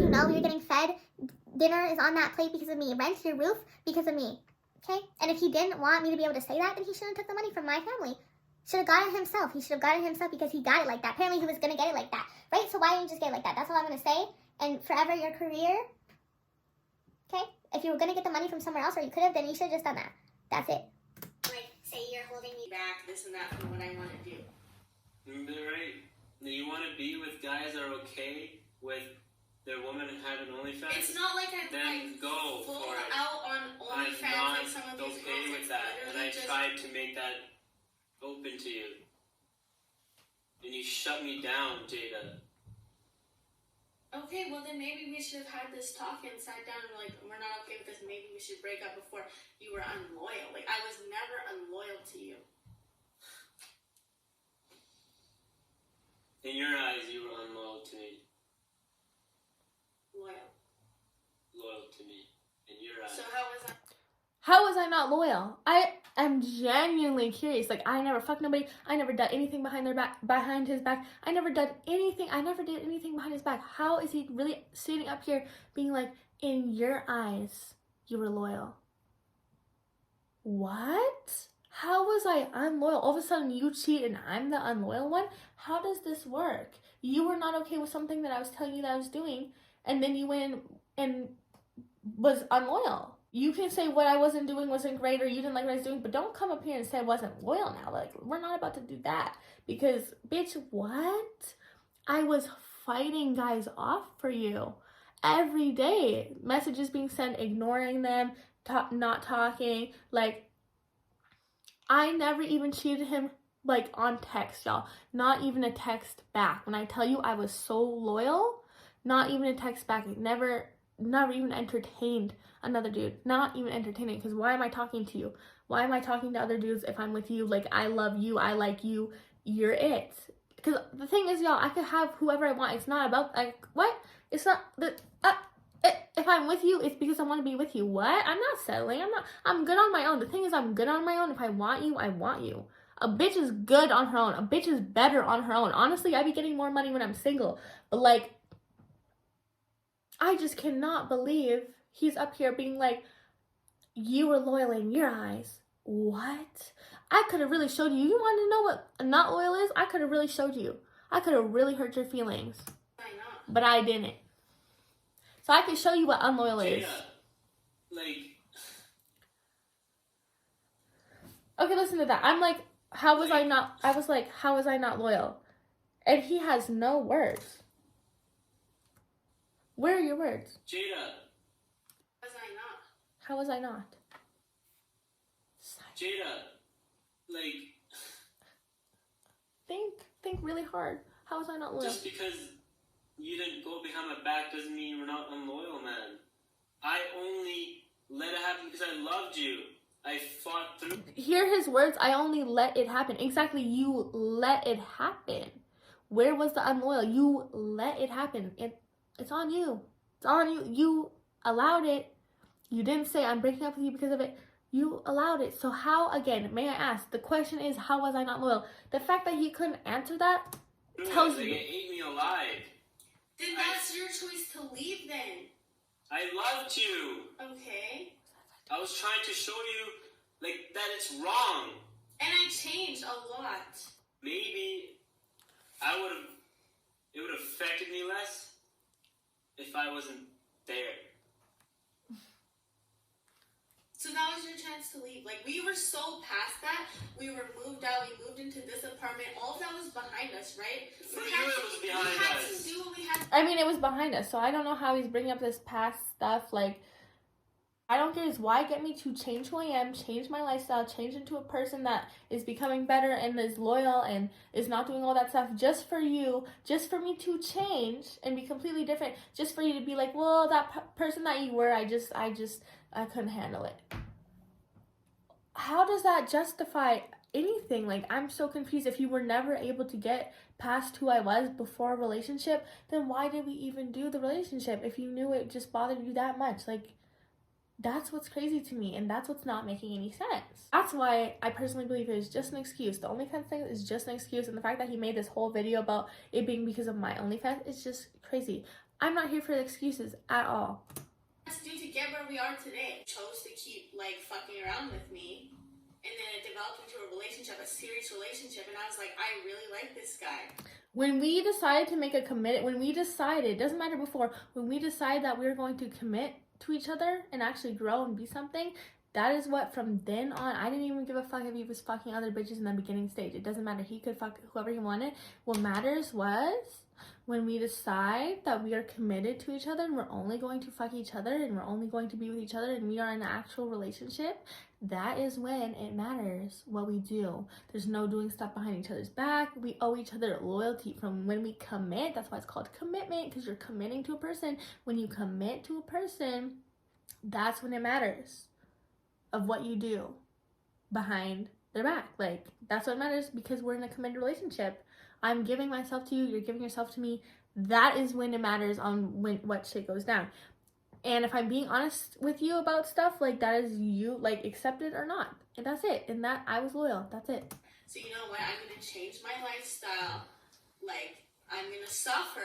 you know you're getting fed. Dinner is on that plate because of me. Rent your roof because of me. Okay? And if he didn't want me to be able to say that, then he shouldn't have took the money from my family. Should have got it himself. He should have got it himself because he got it like that. Apparently he was going to get it like that. Right? So why didn't you just get it like that? That's all I'm going to say. And forever your career, okay? If you were going to get the money from somewhere else, or you could have, then you should have just done that. That's it. Like, say you're holding me back, this and that from what I want to do. Right. You want to be with guys that are okay with their woman having OnlyFans? It's not like I'm then like go full for it. out on OnlyFans like some of these okay girls. with that, and I tried to make that open to you, and you shut me down, Jada. Okay, well then maybe we should have had this talk and sat down and like, we're not okay with this, maybe we should break up before you were unloyal. Like, I was never unloyal to you. In your eyes, you were unloyal to me. Loyal to me. In your eyes. So how was I? How was I not loyal? I am genuinely curious. Like, I never fucked nobody. I never did anything behind his back. I never did anything behind his back. How is he really sitting up here being like, in your eyes, you were loyal? What? How was I unloyal? All of a sudden you cheat and I'm the unloyal one? How does this work? You were not okay with something that I was telling you that I was doing, and then you went and was unloyal. You can say what I wasn't doing wasn't great or you didn't like what I was doing, but don't come up here and say I wasn't loyal now. Like, we're not about to do that. Because, bitch, what? I was fighting guys off for you every day. Messages being sent, ignoring them, not talking. Like, I never even cheated him, like, on text, y'all. Not even a text back. When I tell you I was so loyal, not even a text back. Never even entertained another dude. Not even entertaining. Because why am I talking to you? Why am I talking to other dudes if I'm with you? Like, I love you. I like you. You're it. Because the thing is, y'all, I could have whoever I want. It's not about, like, what? It's not, if I'm with you, it's because I want to be with you. What? I'm not settling. I'm good on my own. The thing is, I'm good on my own. If I want you, I want you. A bitch is good on her own. A bitch is better on her own. Honestly, I be getting more money when I'm single. But, like, I just cannot believe he's up here being like, you were loyal in your eyes. What? I could have really showed you. You want to know what not loyal is? I could have really showed you. I could have really hurt your feelings. Why not? But I didn't. So I can show you what unloyal is. Like. Okay, listen to that. I'm like, how was I not? I was like, how was I not loyal? And he has no words. Where are your words? Jada. Was I not? How was I not? Jada. Like. Think really hard. How was I not loyal? Just because you didn't go behind my back doesn't mean you were not unloyal, man. I only let it happen because I loved you. I fought through. Hear his words. I only let it happen. Exactly. You let it happen. Where was the unloyal? You let it happen. It's on you. It's on you. You allowed it. You didn't say I'm breaking up with you because of it. You allowed it. So how, again, may I ask, the question is, how was I not loyal? The fact that he couldn't answer that tells you. you. They ate me alive. Then that's your choice to leave then. I loved you. Okay. I was trying to show you, like, that it's wrong. And I changed a lot. Maybe it would have affected me less if I wasn't there. So that was your chance to leave. Like, we were so past that. We were moved out. We moved into this apartment. All of that was behind us, right? For you, it was behind us. We had to do what we had to do. I mean, it was behind us. So I don't know how he's bringing up this past stuff. Like, I don't get is why get me to change who I am, change my lifestyle, change into a person that is becoming better and is loyal and is not doing all that stuff just for you, just for me to change and be completely different, just for you to be like, well, that person that you were, I couldn't handle it. How does that justify anything? Like, I'm so confused. If you were never able to get past who I was before a relationship, then why did we even do the relationship if you knew it just bothered you that much? Like, that's what's crazy to me, and that's what's not making any sense. That's why I personally believe it is just an excuse. The OnlyFans thing is just an excuse, and the fact that he made this whole video about it being because of my OnlyFans is just crazy. I'm not here for the excuses at all. What to do to get where we are today? Chose to keep like fucking around with me, and then it developed into a relationship, a serious relationship, and I was like, I really like this guy. When we decided to make a commitment, when we decided, doesn't matter before, when we decided that we were going to commit to each other and actually grow and be something, that is what from then on, I didn't even give a fuck if he was fucking other bitches in the beginning stage. It doesn't matter. He could fuck whoever he wanted. What matters was when we decide that we are committed to each other and we're only going to fuck each other and we're only going to be with each other and we are in an actual relationship, that is when it matters what we do. There's no doing stuff behind each other's back. We owe each other loyalty from when we commit. That's why it's called commitment, because you're committing to a person. When you commit to a person, that's when it matters of what you do behind their back. Like, that's what matters, because we're in a committed relationship. I'm giving myself to you, you're giving yourself to me. That is when it matters on when what shit goes down. And if I'm being honest with you about stuff, like, that is you, like, accept it or not. And that's it. And that, I was loyal. That's it. So you know what? I'm gonna change my lifestyle. Like, I'm gonna suffer.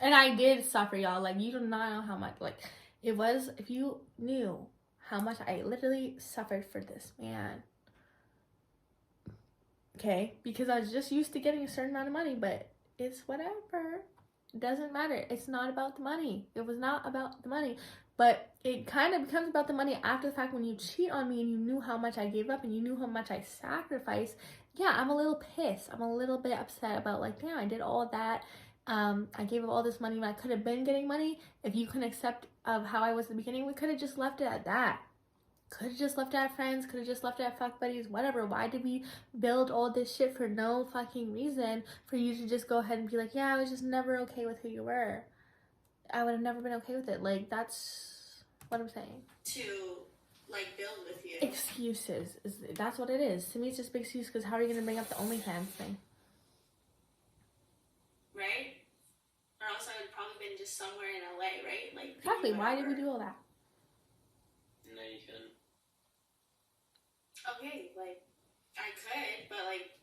And I did suffer, y'all. Like, you do not know how much, like, it was, if you knew how much I literally suffered for this man. Okay? Because I was just used to getting a certain amount of money, but it's whatever. It doesn't matter. It's not about the money. It was not about the money. But it kind of becomes about the money after the fact when you cheat on me and you knew how much I gave up and you knew how much I sacrificed. Yeah, I'm a little pissed. I'm a little bit upset about, like, damn, I did all that. I gave up all this money when I could have been getting money. If you can accept of how I was at the beginning, we could have just left it at that. Could have just left it at friends, could have just left it at fuck buddies, whatever. Why did we build all this shit for no fucking reason for you to just go ahead and be like, yeah, I was just never okay with who you were. I would have never been okay with it. Like, that's what I'm saying. To, like, build with you. Excuses. That's what it is. To me, it's just big excuse, because how are you going to bring up the OnlyFans thing? Right? Or else I would probably been just somewhere in LA, right? Like, Exactly. Why did we do all that? No, you couldn't. Okay, like, I could, but, like,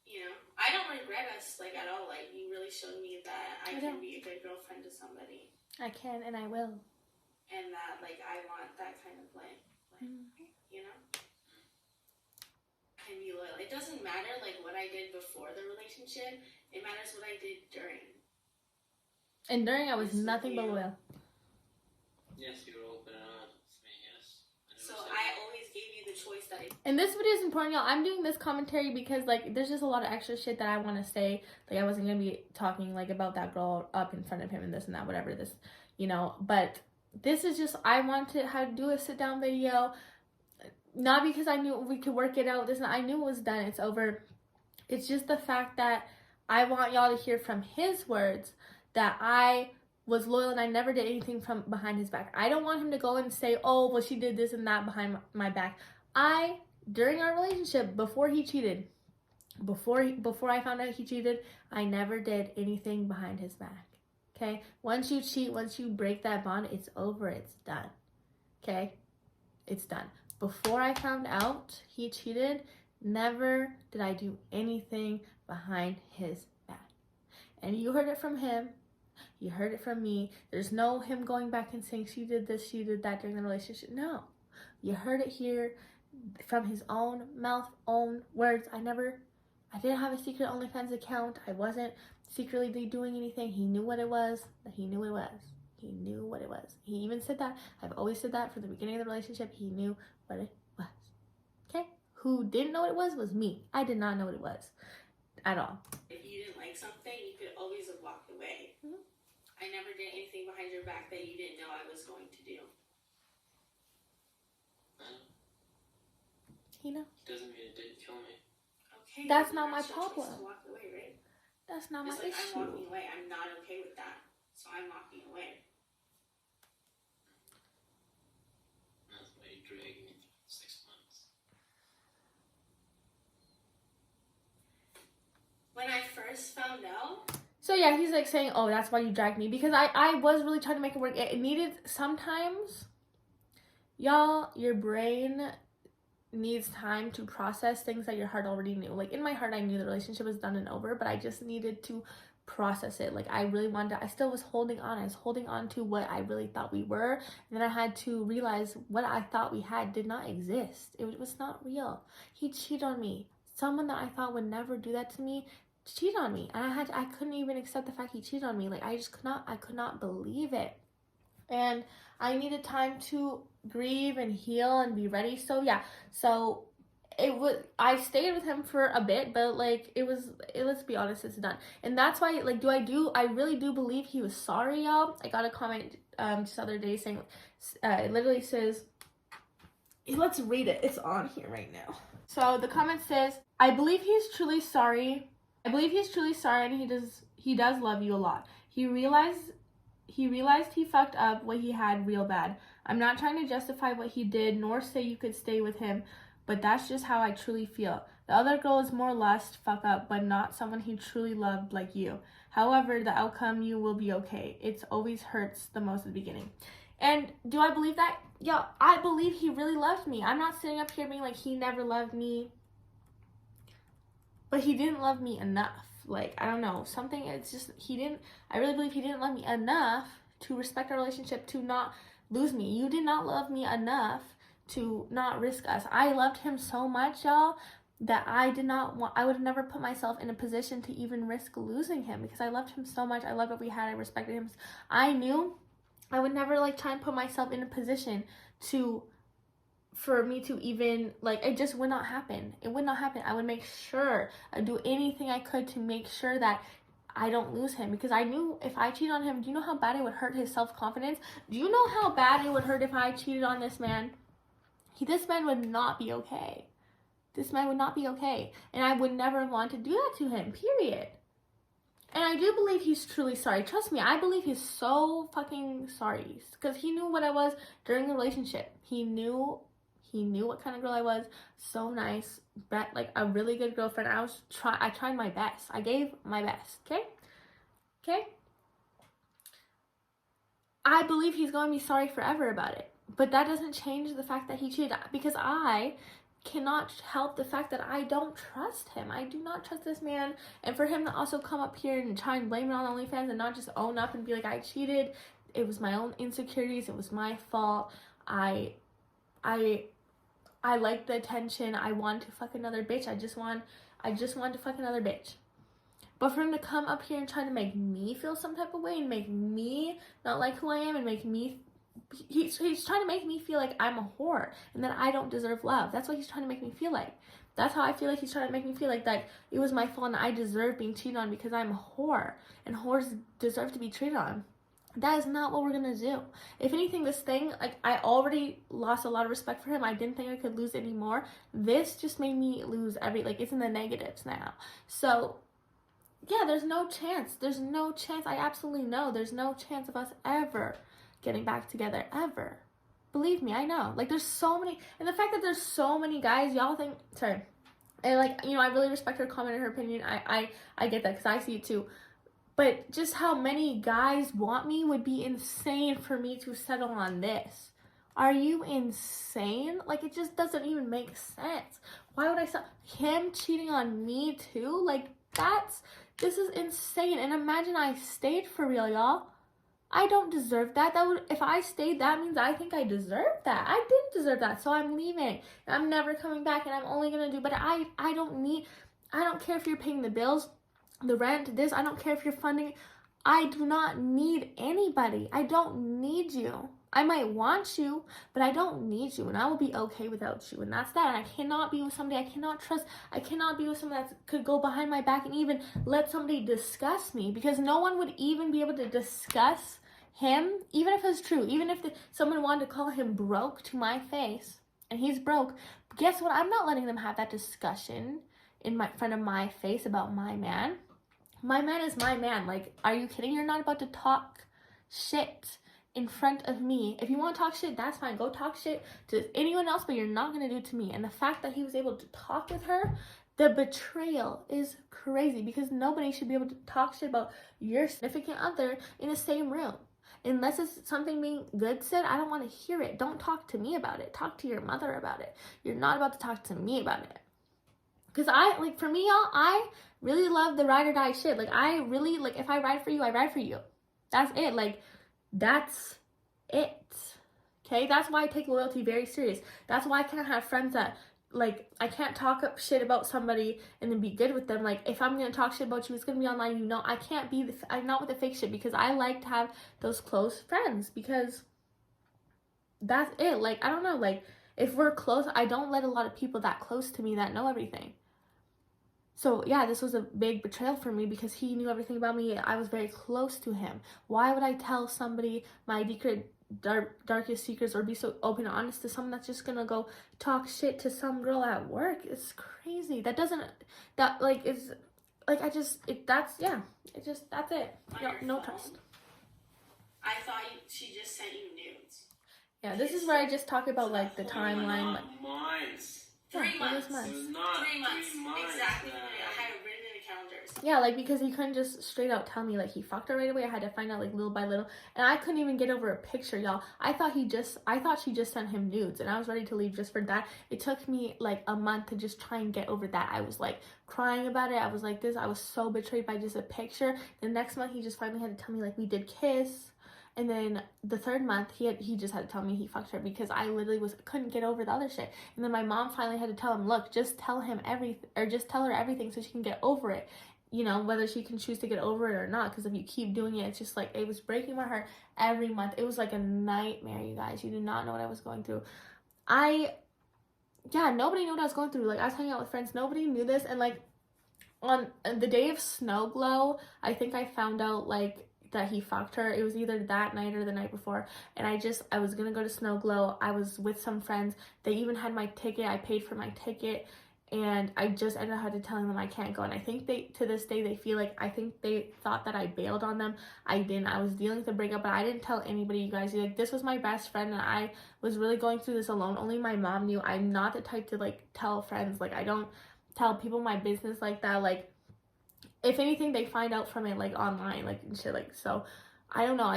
you know, I don't regret us, like, at all. Like, you really showed me that I can be a good girlfriend to somebody. I can and I will. And that, like, I want that kind of, like you know? Can be loyal. It doesn't matter, like, what I did before the relationship. It matters what I did during. And during, I was nothing but loyal. Yes, you were open and honest with me, yes. So I always gave you the choice that I... And this video is important, y'all. I'm doing this commentary because, like, there's just a lot of extra shit that I want to say. Like, I wasn't going to be talking, like, about that girl up in front of him and this and that, whatever this, you know. But this is just, I wanted how to do a sit-down video. Not because I knew we could work it out. This, I knew it was done. It's over. It's just the fact that I want y'all to hear from his words that I was loyal and I never did anything from behind his back. I don't want him to go and say, oh, well, she did this and that behind my back. During our relationship, before he cheated, before I found out he cheated, I never did anything behind his back. Okay? Once you cheat, once you break that bond, it's over. It's done. Okay? It's done. Before I found out he cheated, never did I do anything behind his back. And you heard it from him. You heard it from me. There's no him going back and saying she did this, she did that during the relationship. No. You heard it here from his own mouth, own words. I didn't have a secret OnlyFans account. I wasn't secretly doing anything. He knew what it was. He knew what it was. He knew what it was. He even said that. I've always said that from the beginning of the relationship. He knew what it was. Okay? Who didn't know what it was me. I did not know what it was at all. If you didn't like something, you could always have walked away. Mm-hmm. I never did anything behind your back that you didn't know I was going to do. You know? Doesn't mean it didn't kill me. Okay. That's not my problem. To walk away, right? That's not my like, issue. I'm walking away. I'm not okay with that. So I'm walking away. That's why you dragged me through 6 months. When I first found out. So yeah, he's like saying, oh, that's why you dragged me. Because I was really trying to make it work. It needed, sometimes, y'all, your brain needs time to process things that your heart already knew. Like, in my heart, I knew the relationship was done and over, but I just needed to process it. Like, I still was holding on. I was holding on to what I really thought we were. And then I had to realize what I thought we had did not exist. It was not real. He cheated on me. Someone that I thought would never do that to me cheated on me. And I couldn't even accept the fact he cheated on me. Like, I could not believe it. And I needed time to grieve and heal and be ready. So yeah, I stayed with him for a bit, but like let's be honest, it's done. And that's why, like, I really do believe he was sorry, y'all. I got a comment just the other day saying, it literally says, let's read it. It's on here right now. So the comment says, I believe he's truly sorry. And he does love you a lot. He realized he fucked up what he had real bad. I'm not trying to justify what he did, nor say you could stay with him, but that's just how I truly feel. The other girl is more lust, fuck up, but not someone he truly loved like you. However, the outcome, you will be okay. It always hurts the most at the beginning. And do I believe that? Yeah, I believe he really loved me. I'm not sitting up here being like, he never loved me. But he didn't love me enough. Like, I don't know, something, it's just, I really believe he didn't love me enough to respect our relationship, to not lose me. You did not love me enough to not risk us. I loved him so much, y'all, that I would have never put myself in a position to even risk losing him, because I loved him so much. I loved what we had. I respected him. I knew I would never, like, try and put myself in a position for me to even, like, it just would not happen. It would not happen. I would make sure, I'd do anything I could to make sure that I don't lose him, because I knew if I cheated on him, do you know how bad it would hurt his self-confidence? Do you know how bad it would hurt if I cheated on this man? This man would not be okay. This man would not be okay. And I would never want to do that to him, period. And I do believe he's truly sorry. Trust me, I believe he's so fucking sorry. Because he knew what I was during the relationship. He knew what kind of girl I was. So nice. Like, a really good girlfriend. I tried my best. I gave my best. Okay? I believe he's going to be sorry forever about it. But that doesn't change the fact that he cheated. Because I cannot help the fact that I don't trust him. I do not trust this man. And for him to also come up here and try and blame it on OnlyFans and not just own up and be like, I cheated. It was my own insecurities. It was my fault. I like the attention. I want to fuck another bitch. I just want to fuck another bitch. But for him to come up here and try to make me feel some type of way and make me not like who I am and make me, he's trying to make me feel like I'm a whore and that I don't deserve love. That's what he's trying to make me feel like. That's how I feel like he's trying to make me feel like that it was my fault and I deserve being cheated on because I'm a whore and whores deserve to be treated on. That is not what we're gonna do. If anything, this thing, like, I already lost a lot of respect for him. I didn't think I could lose any more. This just made me lose it's in the negatives now. So yeah, there's no chance. I absolutely know there's no chance of us ever getting back together, ever. Believe me, I know. Like, there's so many, and the fact that there's so many guys, y'all think, sorry, and, like, you know, I really respect her comment and her opinion. I get that, because I see it too. But just how many guys want me would be insane for me to settle on this. Are you insane? Like, it just doesn't even make sense. Why would I settle? Him cheating on me too? Like, this is insane. And imagine I stayed for real, y'all. I don't deserve that. If I stayed, that means I think I deserve that. I didn't deserve that, so I'm leaving. I'm never coming back, and I'm only gonna do. But I don't care if you're paying the bills, the rent, this. I don't care if you're funding. I do not need anybody. I don't need you. I might want you, but I don't need you, and I will be okay without you. And that's that. And I cannot be with somebody I cannot trust. I cannot be with someone that could go behind my back and even let somebody discuss me, because no one would even be able to discuss him, even if it's true. Even if someone wanted to call him broke to my face, and he's broke, guess what? I'm not letting them have that discussion in front of my face about my man. My man is my man. Like, are you kidding? You're not about to talk shit in front of me. If you want to talk shit, that's fine. Go talk shit to anyone else, but you're not going to do it to me. And the fact that he was able to talk with her, the betrayal is crazy, because nobody should be able to talk shit about your significant other in the same room. Unless it's something being good said, I don't want to hear it. Don't talk to me about it. Talk to your mother about it. You're not about to talk to me about it. Because for me, y'all, I really love the ride or die shit. Like, I really, like, if I ride for you, I ride for you. That's it. Like, that's it. Okay? That's why I take loyalty very serious. That's why I can't have friends that, like, I can't talk up shit about somebody and then be good with them. Like, if I'm going to talk shit about you, it's going to be online. You know, I can't be, I'm not with the fake shit, because I like to have those close friends, because that's it. Like, I don't know, like, if we're close, I don't let a lot of people that close to me that know everything. So, yeah, this was a big betrayal for me, because he knew everything about me. I was very close to him. Why would I tell somebody my darkest secrets, or be so open and honest to someone that's just gonna go talk shit to some girl at work? It's crazy. That's it. No trust. I thought she just sent you nudes. Yeah, this is where I just talk about, like, the timeline. Months. 3 months. It was not 3 months. 3 months. Exactly. Man. I had it written in the calendars. Yeah, like, because he couldn't just straight out tell me, like, he fucked her right away. I had to find out, like, little by little. And I couldn't even get over a picture, y'all. I thought she just sent him nudes, and I was ready to leave just for that. It took me, like, a month to just try and get over that. I was, like, crying about it. I was like this. I was so betrayed by just a picture. The next month, he just finally had to tell me, like, we did kiss. And then the third month, he just had to tell me he fucked her, because I literally couldn't get over the other shit. And then my mom finally had to tell him, look, just tell him everything, or just tell her everything so she can get over it. You know, whether she can choose to get over it or not, because if you keep doing it, it's just like, it was breaking my heart every month. It was like a nightmare, you guys. You do not know what I was going through. Nobody knew what I was going through. Like, I was hanging out with friends. Nobody knew this. And, like, on the day of Snow Glow, I think I found out, like, that he fucked her. It was either that night or the night before, and I was gonna go to Snow Glow. I was with some friends. They even had my ticket. I paid for my ticket, and I just ended up having to telling them I can't go. And I think to this day, I think they thought that I bailed on them. I didn't. I was dealing with a breakup, but I didn't tell anybody, you guys. Like, this was my best friend, and I was really going through this alone. Only my mom knew. I'm not the type to, like, tell friends. Like, I don't tell people my business like that. Like, if anything, they find out from it, like, online, like, and shit, like, so, I don't know,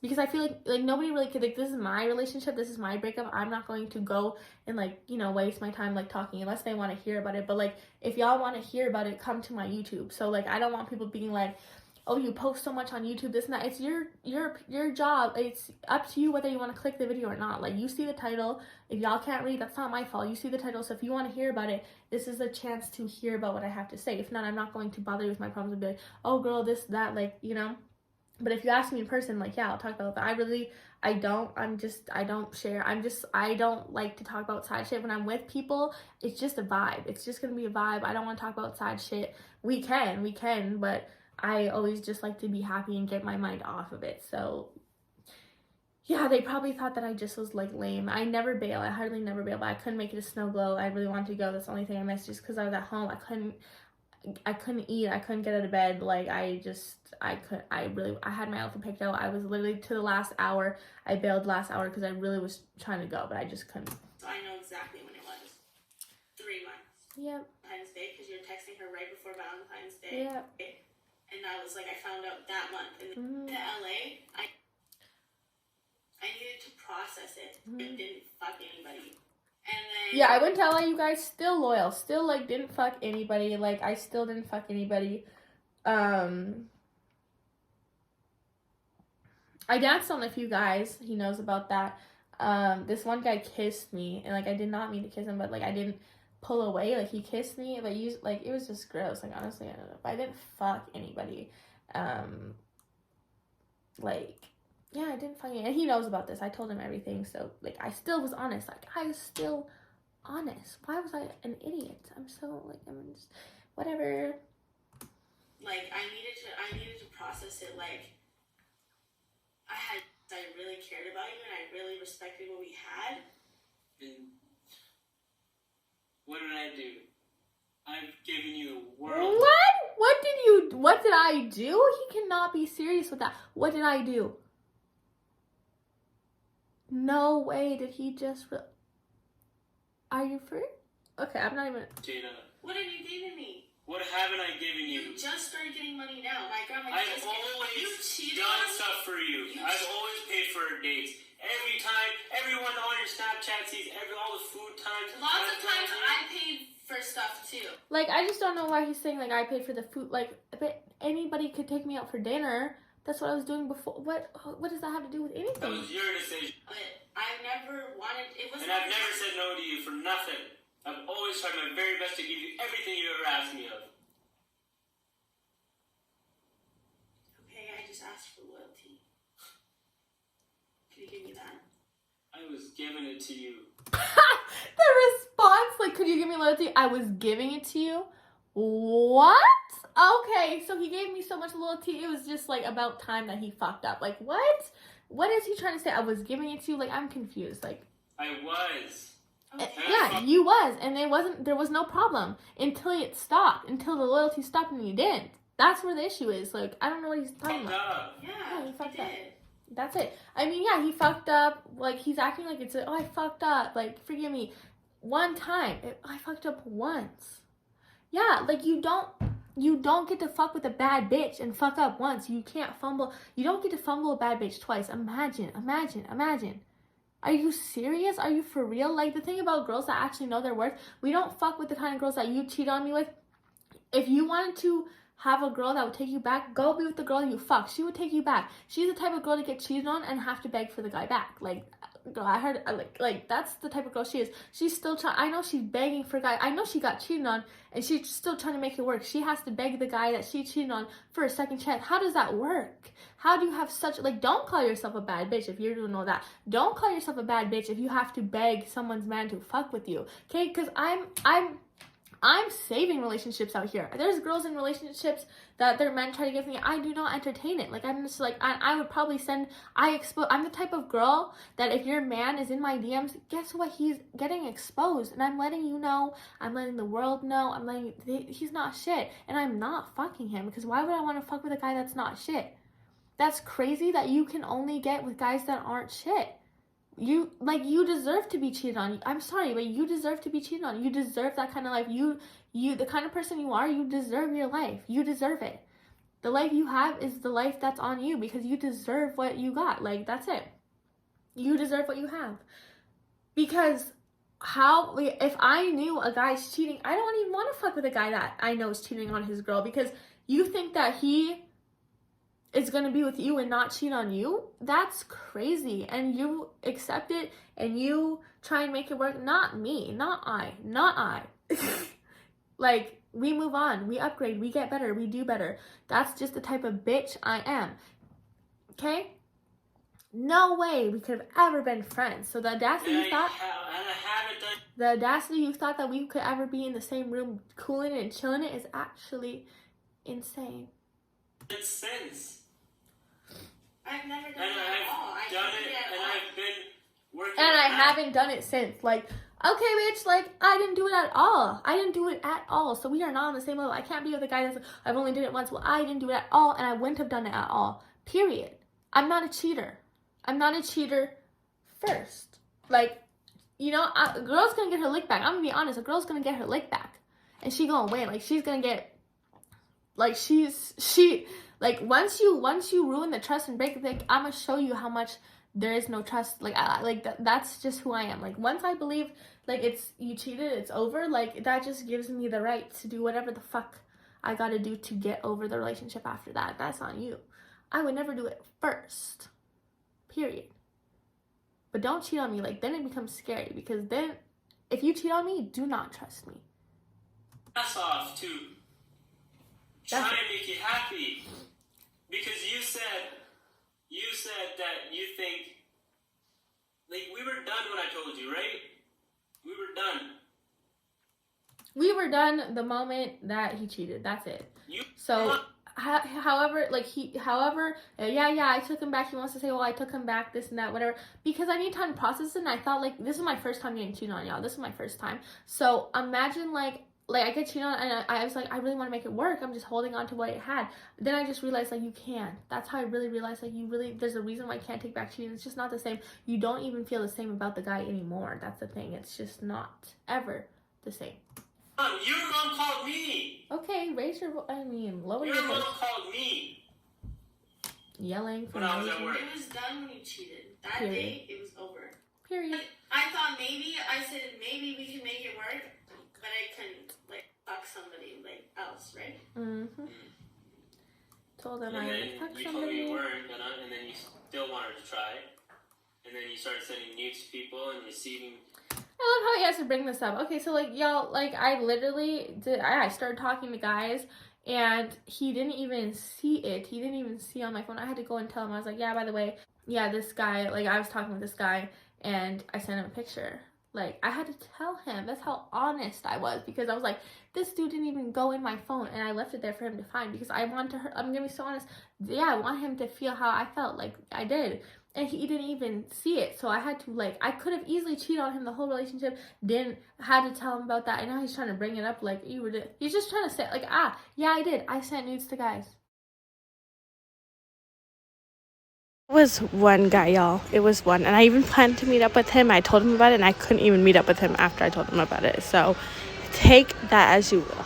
because I feel like nobody really could, like, this is my relationship, this is my breakup, I'm not going to go and, like, you know, waste my time, like, talking, unless they want to hear about it. But, like, if y'all want to hear about it, come to my YouTube. So, like, I don't want people being like, oh, you post so much on YouTube, this and that. It's your job. It's up to you whether you want to click the video or not. Like, you see the title. If y'all can't read, that's not my fault. You see the title, so if you want to hear about it, this is a chance to hear about what I have to say. If not, I'm not going to bother you with my problems and be like, oh, girl, this, that, like, you know. But if you ask me in person, like, yeah, I'll talk about that. I don't share. I don't like to talk about side shit. When I'm with people, it's just a vibe. It's just going to be a vibe. I don't want to talk about side shit. We can, but I always just like to be happy and get my mind off of it. So, yeah, they probably thought that I just was, like, lame. I never bail. I hardly never bail, but I couldn't make it to Snow Glow. I really wanted to go. That's the only thing I missed, just because I was at home. I couldn't eat. I couldn't get out of bed. Like, I had my outfit picked out. I was literally to the last hour. I bailed last hour because I really was trying to go, but I just couldn't. So I know exactly when it was. 3 months. Yep. Valentine's Day, because you're texting her right before Valentine's Day. Yep. And I was like, I found out that month. And in LA, I needed to process it. I didn't fuck anybody. And then... Yeah, I went to LA, you guys. Still loyal. Still, like, didn't fuck anybody. Like, I still didn't fuck anybody. I danced on a few guys. He knows about that. This one guy kissed me. And, like, I did not mean to kiss him, but, like, I didn't pull away. Like, he kissed me, but like, it was just gross. Like, honestly, I don't know. But I didn't fuck anybody. Like, yeah, I didn't fuck anybody. And he knows about this. I told him everything. So, like, I still was honest. Like, I was still honest. Why was I an idiot? I'm just whatever. Like, I needed to process it. Like, I really cared about you and I really respected what we had. And what did I do? I've given you the world. What? What did I do? He cannot be serious with that. What did I do? No way did he just... Are you free? Okay, I'm not even... Jada. What have you given me? What haven't I given you? You just started getting money now. My grandma I've just always done stuff for you. I've always paid for her dates. Every time, everyone on your Snapchat sees all the food times. Lots of times I paid for stuff too. Like, I just don't know why he's saying, like, I paid for the food. Like, but anybody could take me out for dinner. That's what I was doing before. What does that have to do with That anything? was your decision. But I've never wanted. It was. And I've never said no to you for nothing. I've always tried my very best to give you everything you ever asked me of. Okay, I just asked for loyalty. Can you give me that? I was giving it to you. The response, like, could you give me loyalty? I was giving it to you. What? Okay, so he gave me so much loyalty. It was just like about time that he fucked up. Like, what? What is he trying to say? I was giving it to you. Like, I'm confused. Like, I was. Okay. yeah, you was, and there was no problem until it stopped, until the loyalty stopped, and you didn't. That's where the issue is. Like, I don't know what he's talking about. Up. Yeah, he fucked did. up. That's it. I mean, yeah, he fucked up. Like, he's acting like it's I fucked up. Like, forgive me. One time, I fucked up once. Yeah, like, you don't get to fuck with a bad bitch and fuck up once. You can't fumble. You don't get to fumble a bad bitch twice. Imagine. Are you serious? Are you for real? Like, the thing about girls that actually know their worth, we don't fuck with the kind of girls that you cheat on me with. If you wanted to have a girl that would take you back, go be with the girl you fuck. She would take you back. She's the type of girl to get cheated on and have to beg for the guy back. Like, girl, I heard, like that's the type of girl she is. She's still trying. I know she's begging for a guy. I know she got cheated on, and she's still trying to make it work. She has to beg the guy that she cheated on for a second chance. How does that work? How do you have such, like, don't call yourself a bad bitch if you're doing all that. Don't call yourself a bad bitch if you have to beg someone's man to fuck with you. Okay? Because I'm saving relationships out here. There's girls in relationships that their men try to give me. I do not entertain it. Like, I'm just like, I would probably I'm the type of girl that if your man is in my DMs, guess what? He's getting exposed. And I'm letting you know. I'm letting the world know. He's not shit. And I'm not fucking him. Because why would I want to fuck with a guy that's not shit? That's crazy that you can only get with guys that aren't shit. You deserve to be cheated on. I'm sorry, but you deserve to be cheated on. You deserve that kind of life. You, the kind of person you are, you deserve your life. You deserve it. The life you have is the life that's on you because you deserve what you got. Like, that's it. You deserve what you have. Because if I knew a guy's cheating, I don't even want to fuck with a guy that I know is cheating on his girl because you think that he is going to be with you and not cheat on you. That's crazy. And you accept it and you try and make it work. Not me. Not I. Like, we move on. We upgrade. We get better. We do better. That's just the type of bitch I am. Okay? No way we could have ever been friends. So the audacity you thought... The audacity you thought that we could ever be in the same room cooling it and chilling it is actually insane. It's sense. I've never done it at all. I've done it, and I've been working. And I haven't done it since. Like, okay, bitch, like, I didn't do it at all. So we are not on the same level. I can't be with a guy that's like, I've only did it once. Well, I didn't do it at all, and I wouldn't have done it at all. Period. I'm not a cheater. I'm not a cheater first. Like, you know, a girl's gonna get her lick back. I'm gonna be honest. A girl's gonna get her lick back. And she gonna win. Like, she's gonna get, like, like, once you ruin the trust and break it, like, I'm gonna show you how much there is no trust. Like, that's just who I am. Like, once I believe, like, you cheated, it's over, like, that just gives me the right to do whatever the fuck I gotta do to get over the relationship after that. That's on you. I would never do it first. Period. But don't cheat on me. Like, then it becomes scary. Because then, if you cheat on me, do not trust me. Ass off to try and make you happy. Because you said that you think, like, we were done when I told you, right? We were done. We were done the moment that he cheated. That's it. However, I took him back. He wants to say, well, I took him back, this and that, whatever. Because I need time to process it, and I thought, like, this is my first time getting cheated on, y'all. This is my first time. So imagine, like I get cheated on, and I was like, I really want to make it work. I'm just holding on to what it had. Then I just realized, like, you can. That's how I really realized, like, there's a reason why I can't take back cheating. It's just not the same. You don't even feel the same about the guy anymore. That's the thing. It's just not ever the same. Your mom called me. Okay, lower your voice. Your mom called me. Yelling for when I was at work. It was done when you cheated. That Period. day, it was over. Period. I thought maybe we can make it work. but I couldn't like fuck somebody like else, right? Mm-hmm. Told him And I then would fuck you told me somebody. you weren't gonna, and then you still wanted to try. And then you started sending nudes to people and receiving. I love how he has to bring this up. Okay, so like y'all, like I literally did. I started talking to guys, and he didn't even see it. He didn't even see on my phone. I had to go and tell him. I was like, yeah, by the way, yeah, this guy. Like I was talking with this guy, and I sent him a picture. Like I had to tell him. That's how honest I was, because I was like, this dude didn't even go in my phone, and I left it there for him to find because I want to. I'm gonna be so honest. Yeah, I want him to feel how I felt. Like I did. And he didn't even see it. So I had to, like, I could have easily cheated on him the whole relationship. Had to tell him about that. And now he's trying to bring it up like, he's just trying to say, like, yeah, I did. I sent nudes to guys. It was one guy, y'all. It was one. And I even planned to meet up with him. I told him about it, and I couldn't even meet up with him after I told him about it. So take that as you will.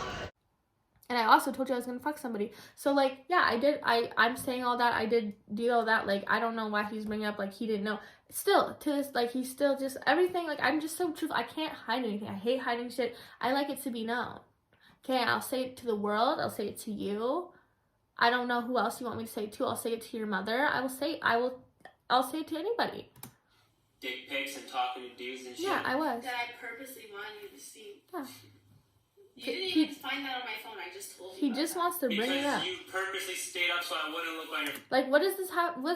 And I also told you I was going to fuck somebody. So, like, yeah, I did. I'm saying all that. I did do all that. Like, I don't know why he's bringing up, like, he didn't know. Still, to this, like, he's still just, everything, like, I'm just so truthful. I can't hide anything. I hate hiding shit. I like it to be known. Okay, I'll say it to the world. I'll say it to you. I don't know who else you want me to say it to. I'll say it to your mother. I'll say it to anybody. Dick pics and talking to dudes and shit. Yeah, I was. That I purposely wanted you to see. Yeah. You didn't even find that on my phone. I just told you. He just wants to bring it up. Because you purposely stayed up so I wouldn't look on your. Like, what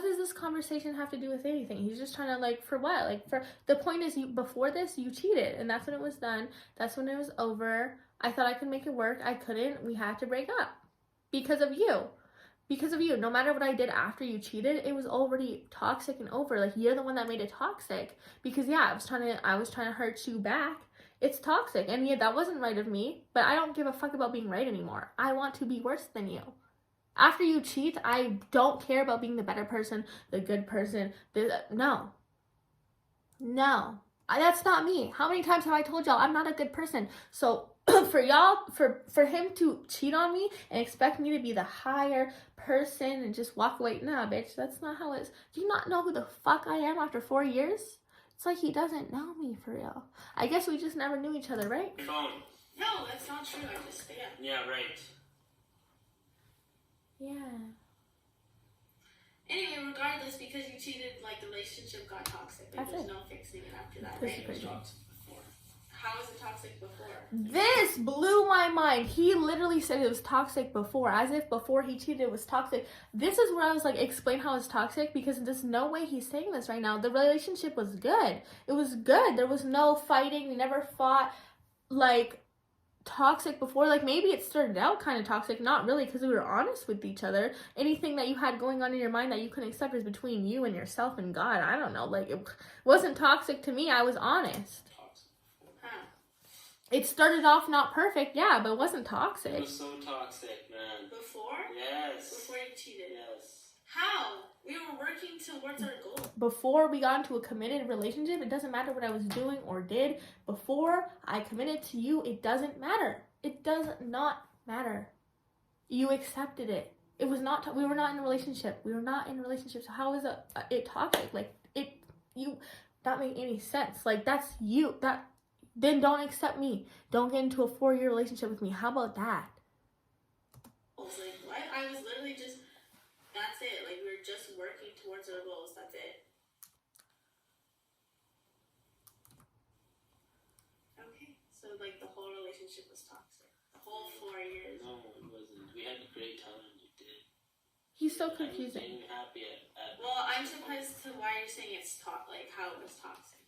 does this conversation have to do with anything? He's just trying to, like, for what? Like, for the point is, before this, you cheated, and that's when it was done. That's when it was over. I thought I could make it work. I couldn't. We had to break up because of you. Because of you. No matter what I did after you cheated, it was already toxic and over. Like, you're the one that made it toxic. Because yeah, I was trying to hurt you back. It's toxic, and yeah, that wasn't right of me, but I don't give a fuck about being right anymore. I want to be worse than you. After you cheat, I don't care about being the better person, the good person. No. That's not me. How many times have I told y'all I'm not a good person? So for y'all, for him to cheat on me and expect me to be the higher person and just walk away, nah, bitch, that's not how it is. Do you not know who the fuck I am after 4 years? It's like he doesn't know me for real. I guess we just never knew each other, right? Phone. No, that's not true. I just yeah. Yeah, right. Yeah. Anyway, regardless, because you cheated, like the relationship got toxic. Like, there's no fixing it after that. This is Right? crazy. How was it toxic before? This blew my mind. He literally said it was toxic before, as if before he cheated it was toxic. This is where I was like, explain how it's toxic, because there's no way he's saying this right now. The relationship was good. It was good. There was no fighting. We never fought. Like, toxic before. Like, maybe it started out kind of toxic. Not really, because we were honest with each other. Anything that you had going on in your mind that you couldn't accept is between you and yourself and God. I don't know. Like, it wasn't toxic to me. I was honest. It started off not perfect, yeah, but it wasn't toxic. It was so toxic, man. Before? Yes. Before you cheated? Yes. How? We were working towards our goal. Before we got into a committed relationship, it doesn't matter what I was doing or did. Before I committed to you, it doesn't matter. It does not matter. You accepted it. It was not, we were not in a relationship. We were not in a relationship. So how is it toxic? Like, that make any sense. Like, that's you. Then don't accept me. Don't get into a 4-year relationship with me. How about that? I was like, what? I was literally just, that's it. Like, we were just working towards our goals. That's it. Okay. So, like, the whole relationship was toxic. The whole 4 years. No, it wasn't. We had a great time. You did. He's so I was confusing. being happy Well, I'm surprised to why you're saying it's like how it was toxic.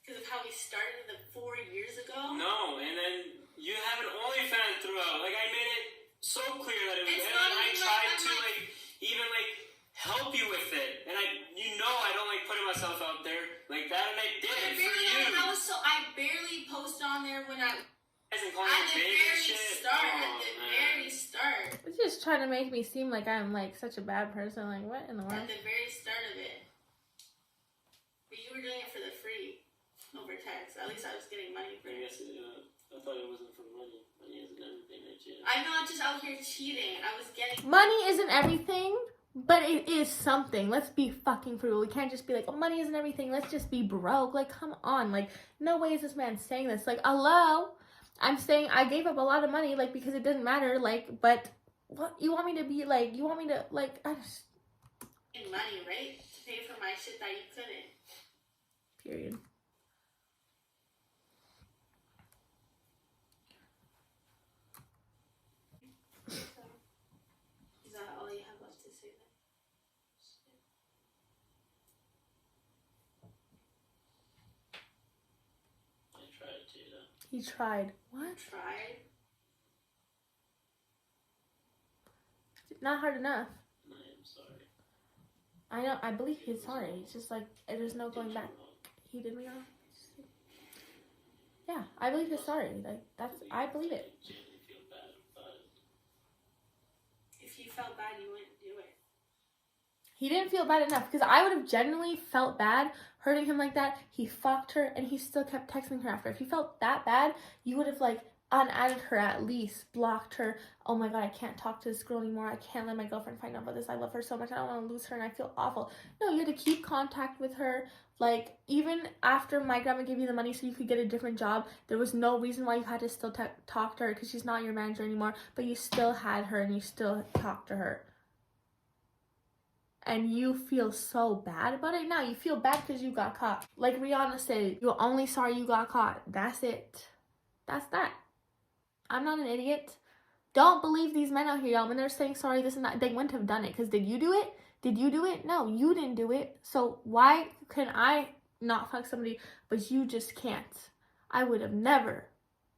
Because of how we started the 4 years ago? No, and then you have an OnlyFans throughout. Like, I made it so clear that it was, It's and not I even tried like, to, like, even, like, help you with it. And I don't like putting myself out there like that, and I did it for you. I barely posted on there when I... At the very start. It's just trying to make me seem like I'm, like, such a bad person. Like, what in the world? At the very start of it. But you were doing it for the free. Over text. At least I was getting money for it. I thought it wasn't for money. Money isn't everything, right? I'm not just out here cheating. I was getting... Money isn't everything, but it is something. Let's be fucking frugal. We can't just be like, oh, money isn't everything. Let's just be broke. Like, come on. Like, no way is this man saying this. Like, hello? I'm saying I gave up a lot of money, like, because it didn't matter, like, but what you want me to be like? You want me to like? I just money, right? To pay for my shit that you couldn't. period. Is that all you have left to say then? I tried to, though. He tried. What? Tried? Not hard enough. I am sorry. I know. I believe he's sorry. It's just like there's no going back. He did me wrong. Yeah, I believe he's sorry. Like that's. I believe it. Genuinely feel bad about it. If you felt bad, you wouldn't do it. He didn't feel bad enough because I would have genuinely felt bad hurting him like that. He fucked her and he still kept texting her after. If you felt that bad, you would have like unadded her at least, blocked her. Oh my god, I can't talk to this girl anymore. I can't let my girlfriend find out about this. I love her so much. I don't want to lose her and I feel awful. No, you had to keep contact with her. Like, even after my grandma gave you the money so you could get a different job, there was no reason why you had to still talk to her because she's not your manager anymore, but you still had her and you still talked to her. And you feel so bad about it now. You feel bad because you got caught. Like Rihanna said, you're only sorry you got caught. That's it. That's that. I'm not an idiot. Don't believe these men out here, y'all. When they're saying sorry, this and that, they wouldn't have done it. Because did you do it? Did you do it? No, you didn't do it. So why can I not fuck somebody, but you just can't? I would have never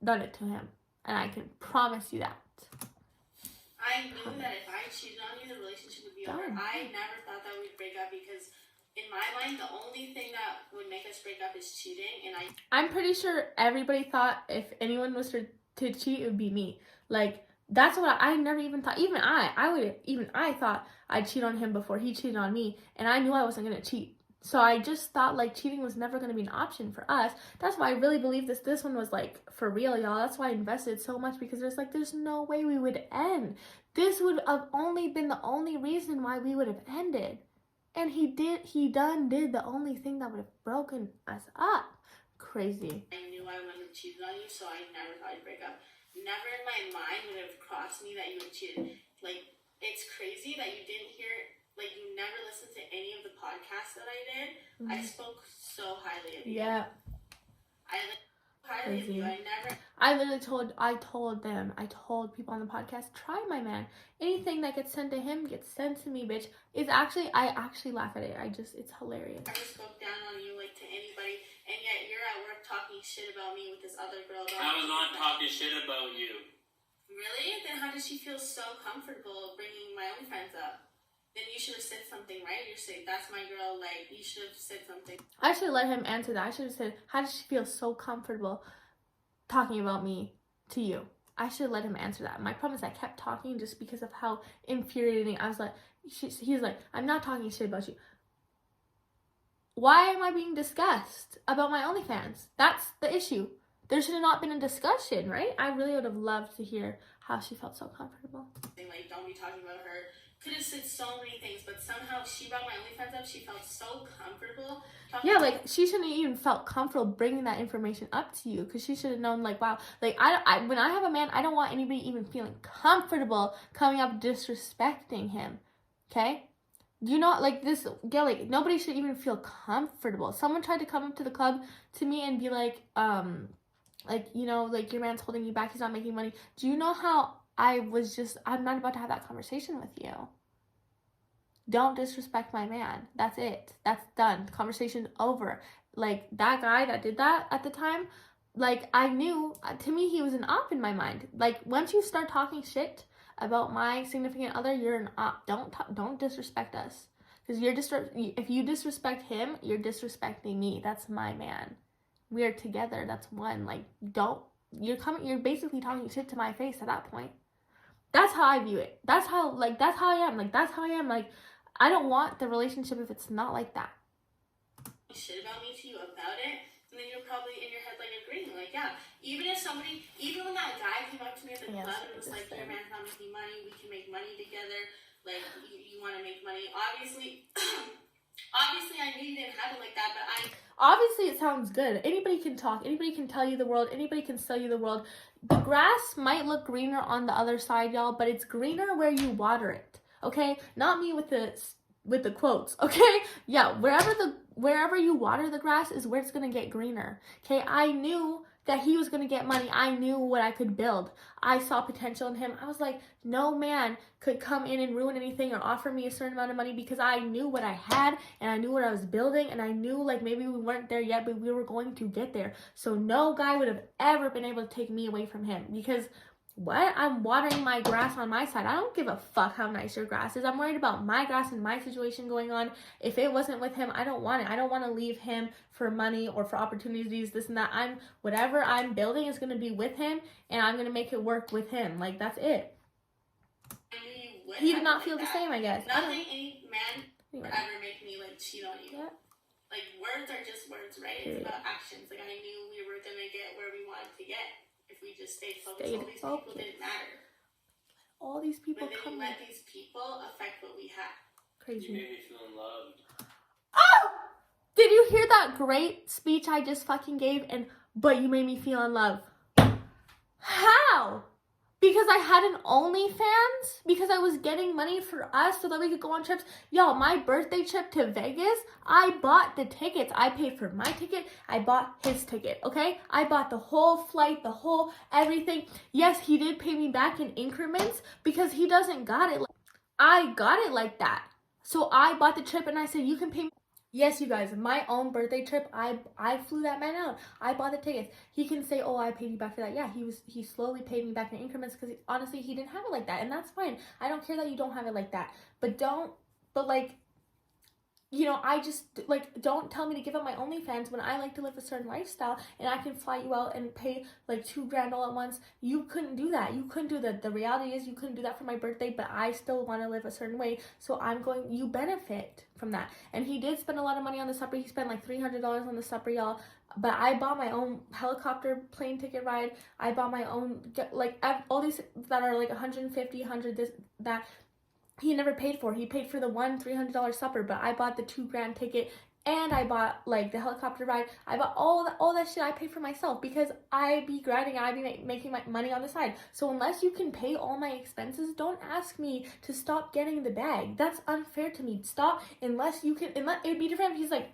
done it to him. And I can promise you that. I knew that if I cheated on you, the relationship would be over. I never thought that we'd break up because in my mind, the only thing that would make us break up is cheating. And I'm pretty sure everybody thought if anyone was to cheat, it would be me. Like, that's what I never even thought. Even I thought I'd cheat on him before he cheated on me. And I knew I wasn't going to cheat. So I just thought, like, cheating was never going to be an option for us. That's why I really believe this one was, like, for real, y'all. That's why I invested so much because there's no way we would end. This would have only been the only reason why we would have ended. And he did the only thing that would have broken us up. Crazy. I knew I wouldn't have cheated on you, so I never thought I'd break up. Never in my mind would have crossed me that you would cheat. Like, it's crazy that you didn't hear, like, you never listened to any of the podcasts that I did. Mm-hmm. I spoke so highly of you. Yeah. I highly of you. I told people on the podcast, try my man. Anything that gets sent to him gets sent to me, bitch. I actually laugh at it. It's hilarious. I never spoke down on you, like, to anybody, and yet you're at work talking shit about me with this other girl. I was not talking shit about you. Really? Then how does she feel so comfortable bringing my OnlyFans up? Then you should have said something, right? You're saying, that's my girl, like, you should have said something. I should let him answer that. I should have said, how does she feel so comfortable talking about me to you? I should let him answer that. My problem is I kept talking just because of how infuriating. I was like, he's like, I'm not talking shit about you. Why am I being discussed about my OnlyFans? That's the issue. There should have not been a discussion, right? I really would have loved to hear how she felt so comfortable. Like, don't be talking about her. Could have said so many things, but somehow she brought my OnlyFans up. She felt so comfortable. Yeah, like, she shouldn't have even felt comfortable bringing that information up to you, because she should have known, like, wow, like, when I have a man, I don't want anybody even feeling comfortable coming up disrespecting him, okay? Do you know, like, this girl, like, nobody should even feel comfortable. Someone tried to come up to the club to me and be like, you know, like, your man's holding you back, he's not making money. Do you know how I'm not about to have that conversation with you. Don't disrespect my man. That's it. That's done. Conversation over. Like, that guy that did that at the time, like, I knew, to me, he was an op in my mind. Like, once you start talking shit about my significant other, you're an op. Don't disrespect us. Because if you disrespect him, you're disrespecting me. That's my man. We are together. That's one. Like, you're basically talking shit to my face at that point. That's how I view it. That's how I am. Like, that's how I am. Like, I don't want the relationship if it's not like that. Shit about me to you about it, and then you're probably in your head, like, agreeing. Like, yeah, even when that guy came up to me at the club and was like, your man's not making money, we can make money together, like, you want to make money. Obviously, I knew you didn't have it like that, but obviously, it sounds good. Anybody can talk. Anybody can tell you the world. Anybody can sell you the world. the grass might look greener on the other side, y'all, but it's greener where you water it. Okay? Not me with the quotes, okay? Yeah, wherever you water the grass is where it's gonna get greener. Okay, I knew that he was gonna get money. I knew what I could build. I saw potential in him. I was like, no man could come in and ruin anything or offer me a certain amount of money, because I knew what I had and I knew what I was building, and I knew like maybe we weren't there yet, but we were going to get there. So no guy would have ever been able to take me away from him, because what? I'm watering my grass on my side. I don't give a fuck how nice your grass is. I'm worried about my grass and my situation going on. If it wasn't with him, I don't want it. I don't want to leave him for money or for opportunities, this and that. Whatever I'm building is going to be with him, and I'm going to make it work with him. Like, that's it. He did not feel the same, I guess. Nothing any man would ever make me like cheat on you. Yeah. Like, words are just words, right? It's about actions. Like, I knew we were going to get where we wanted to get. If we just stayed focused, all these people didn't matter. All these people but then you let these people affect what we had. Crazy. You made me feel loved. Oh! Did you hear that great speech I just fucking gave? But you made me feel in love. How? Because I had an OnlyFans? Because I was getting money for us so that we could go on trips? Y'all, my birthday trip to Vegas, I bought the tickets. I paid for my ticket. I bought his ticket, okay? I bought the whole flight, the whole everything. Yes, he did pay me back in increments because he doesn't got it. I got it like that. So I bought the trip and I said, you can pay me. Yes, you guys, my own birthday trip, I flew that man out. I bought the tickets. He can say, oh, I paid you back for that. Yeah, he slowly paid me back in increments because honestly, he didn't have it like that. And that's fine. I don't care that you don't have it like that. But like, you know, I just, like, don't tell me to give up my OnlyFans when I like to live a certain lifestyle and I can fly you out and pay like $2,000 all at once. You couldn't do that. You couldn't do that. The reality is you couldn't do that for my birthday, but I still want to live a certain way. So you benefit from that. And he did spend a lot of money on the supper. He spent like $300 on the supper, y'all. But I bought my own helicopter plane ticket ride. I bought my own, like, all these that are like 150, 100, this, that. He never paid for. He paid for the one $300 supper, but I bought the $2,000 ticket and I bought like the helicopter ride. I bought all that shit I paid for myself because I be grinding. I be making my money on the side. So unless you can pay all my expenses, don't ask me to stop getting the bag. That's unfair to me. Stop unless you can. It'd be different if he's like,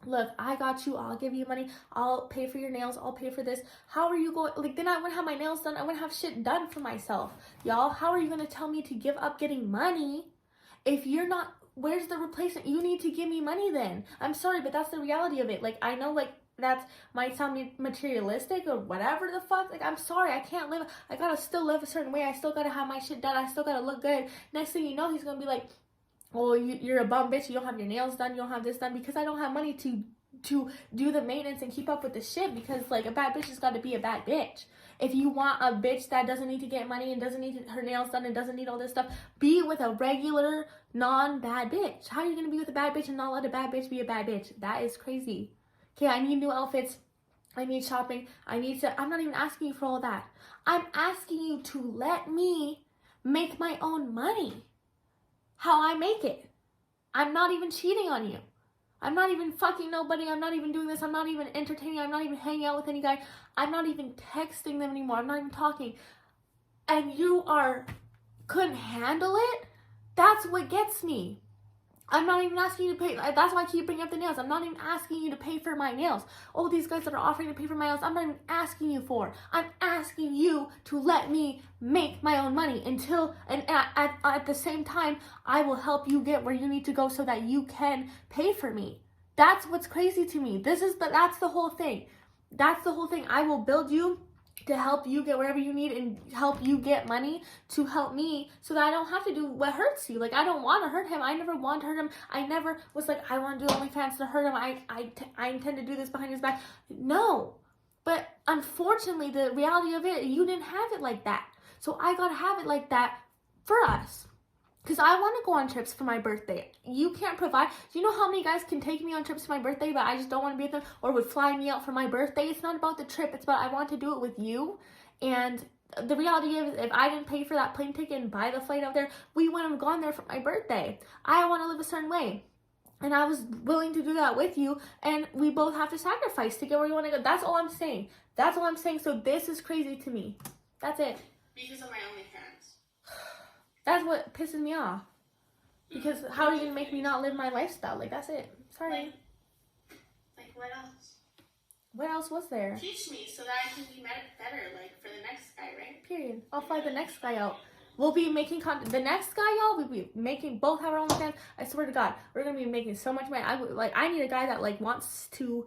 look, I got you. I'll give you money. I'll pay for your nails. I'll pay for this. How are you going? Like, then I wouldn't have my nails done. I wouldn't have shit done for myself. Y'all, how are you going to tell me to give up getting money if you're not, where's the replacement? You need to give me money then. I'm sorry, but that's the reality of it. Like, I know, like, that might sound materialistic or whatever the fuck. Like, I'm sorry. I can't live. I got to still live a certain way. I still got to have my shit done. I still got to look good. Next thing you know, he's going to be like, oh, you're a bum bitch, you don't have your nails done, you don't have this done, because I don't have money to do the maintenance and keep up with the shit, because like a bad bitch has got to be a bad bitch. If you want a bitch that doesn't need to get money and doesn't need her nails done and doesn't need all this stuff, be with a regular, non-bad bitch. How are you going to be with a bad bitch and not let a bad bitch be a bad bitch? That is crazy. Okay, I need new outfits. I need shopping. I'm not even asking you for all that. I'm asking you to let me make my own money. How I make it. I'm not even cheating on you. I'm not even fucking nobody. I'm not even doing this. I'm not even entertaining. I'm not even hanging out with any guy. I'm not even texting them anymore. I'm not even talking. And you couldn't handle it? That's what gets me. I'm not even asking you to pay. That's why I keep bringing up the nails. I'm not even asking you to pay for my nails. Oh, these guys that are offering to pay for my nails, I'm not even asking you for. I'm asking you to let me make my own money and at the same time, I will help you get where you need to go so that you can pay for me. That's what's crazy to me. That's the whole thing. That's the whole thing. I will build you to help you get wherever you need and help you get money to help me so that I don't have to do what hurts you. Like, I don't want to hurt him. I never want to hurt him. I never was like, I want to do OnlyFans to hurt him. I intend to do this behind his back. No. But unfortunately, the reality of it, you didn't have it like that. So I got to have it like that for us. Because I want to go on trips for my birthday. You can't provide. Do you know how many guys can take me on trips for my birthday, but I just don't want to be with them, or would fly me out for my birthday? It's not about the trip. It's about I want to do it with you. And the reality is, if I didn't pay for that plane ticket and buy the flight out there, we wouldn't have gone there for my birthday. I want to live a certain way. And I was willing to do that with you. And we both have to sacrifice to get where we want to go. That's all I'm saying. That's all I'm saying. So this is crazy to me. That's it. Because of my OnlyFans. That's what pisses me off. Because how are you gonna make me not live my lifestyle? Like, that's it. Sorry. Like what else? What else was there? Teach me so that I can be better, like, for the next guy, right? Period. I'll fly the next guy out. We'll be making content. The next guy, y'all, we'll be making, both have our own fans. I swear to God, we're gonna be making so much money. I need a guy that, like, wants to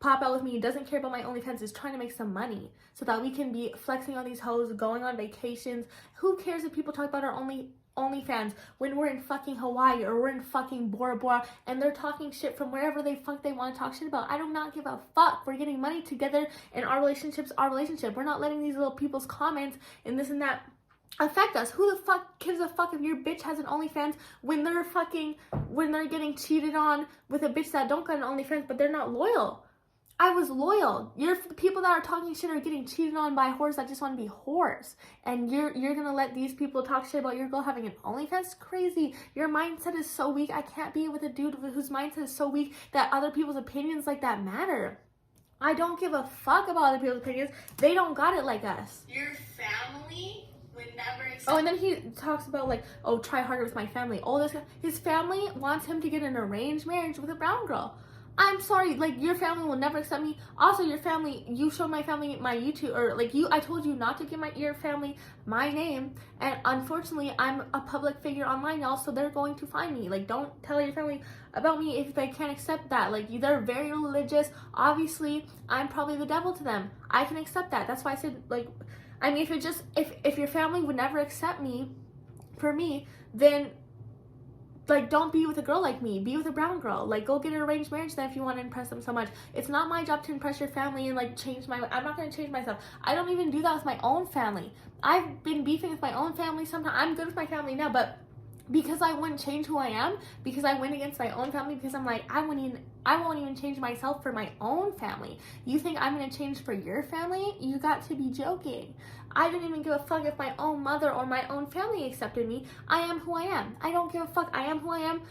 pop out with me, doesn't care about my OnlyFans, is trying to make some money so that we can be flexing on these hoes, going on vacations. Who cares if people talk about our OnlyFans when we're in fucking Hawaii or we're in fucking Bora Bora and they're talking shit from wherever they want to talk shit about? I do not give a fuck. We're getting money together and our relationship's our relationship. We're not letting these little people's comments and this and that affect us. Who the fuck gives a fuck if your bitch has an OnlyFans when they're getting cheated on with a bitch that don't got an OnlyFans but they're not loyal? I was loyal. The people that are talking shit are getting cheated on by whores that just want to be whores. And you're gonna let these people talk shit about your girl having an OnlyFans? It's crazy. Your mindset is so weak. I can't be with a dude whose mindset is so weak that other people's opinions like that matter. I don't give a fuck about other people's opinions. They don't got it like us. Your family would never accept. Oh, and then he talks about, like, oh, try harder with my family. Oh, his family wants him to get an arranged marriage with a brown girl. I'm sorry, like, your family will never accept me. Also, your family, you showed my family my YouTube, or, like, I told you not to give your family my name, and unfortunately, I'm a public figure online, y'all, so they're going to find me. Like, don't tell your family about me if they can't accept that. Like, they're very religious. Obviously, I'm probably the devil to them. I can accept that. That's why I said, like, I mean, if your family would never accept me, for me, then, like, don't be with a girl like me. Be with a brown girl. Like, go get an arranged marriage then if you want to impress them so much. It's not my job to impress your family and, like, I'm not going to change myself. I don't even do that with my own family. I've been beefing with my own family sometimes. I'm good with my family now, but because I wouldn't change who I am, because I went against my own family, because I'm like, I won't even change myself for my own family. You think I'm going to change for your family? You got to be joking. I didn't even give a fuck if my own mother or my own family accepted me. I am who I am. I don't give a fuck. I am who I am.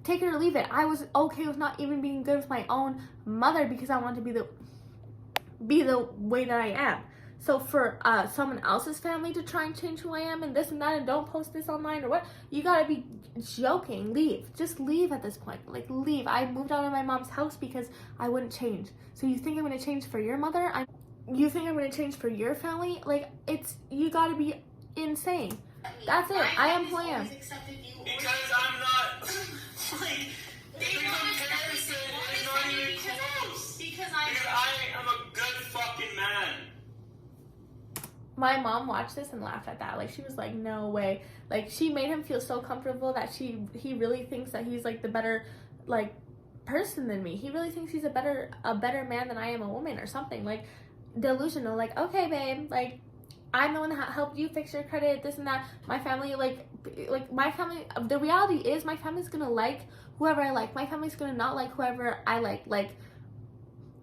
Take it or leave it. I was okay with not even being good with my own mother because I wanted to be the way that I am. So for someone else's family to try and change who I am and this and that and don't post this online or what, you gotta be joking. Leave. Just leave at this point. Like, leave. I moved out of my mom's house because I wouldn't change. So you think I'm gonna change for your mother? You think I'm gonna change for your family? Like, you gotta be insane. That's it. I am who I am. Because I'm not. Like, the comparison is not even close. Because I am a good fucking man. My mom watched this and laughed at that. Like, she was like, no way. Like, she made him feel so comfortable that he really thinks that he's, like, the better, like, person than me. He really thinks he's a better man than I am a woman or something. Like, delusional. Like, okay, babe, like, I'm the one that helped you fix your credit, this and that. My family, like my family, the reality is my family's gonna like whoever I like. My family's gonna not like whoever I like. Like,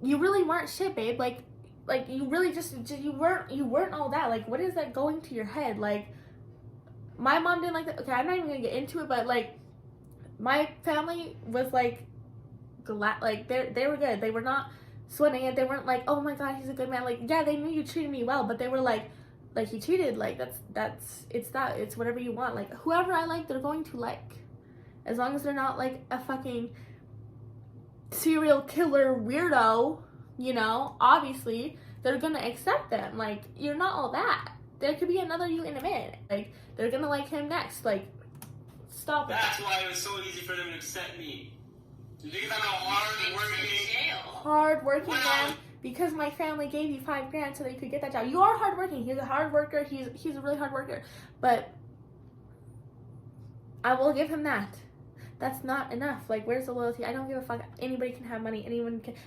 you really weren't shit, babe. Like you really you weren't all that. Like, what is that going to your head? Like, my mom didn't like that. Okay, I'm not even gonna get into it, but, like, my family was, like, glad, like, they were good. They were not sweating it. They weren't like, oh my god, he's a good man. Like, yeah, they knew you treated me well, but they were like he cheated. Like, it's whatever you want. Like, whoever I like, they're going to like, as long as they're not like a fucking serial killer weirdo, you know. Obviously they're gonna accept them. Like, you're not all that. There could be another you in a minute. Like, they're gonna like him next. Like, stop it. That's why it was so easy for them to accept me. Because I'm a hard-working man. Because my family gave you $5,000 so that you could get that job. You are hardworking. He's a hard worker. He's a really hard worker. But I will give him that. That's not enough. Like, where's the loyalty? I don't give a fuck. Anybody can have money.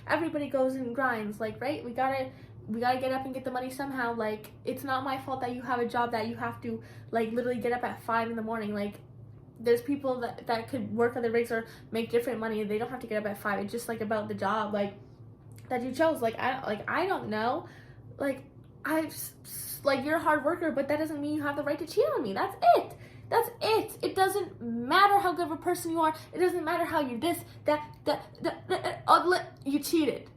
Everybody goes and grinds. Like, right? We gotta get up and get the money somehow. Like, it's not my fault that you have a job that you have to, like, literally get up at 5 in the morning. Like, there's people that could work other rigs or make different money. They don't have to get up at 5. It's just, like, about the job, like, that you chose. Like, I don't know. Like, you're a hard worker, but that doesn't mean you have the right to cheat on me. That's it. That's it. It doesn't matter how good of a person you are. It doesn't matter how you're this, that, you cheated.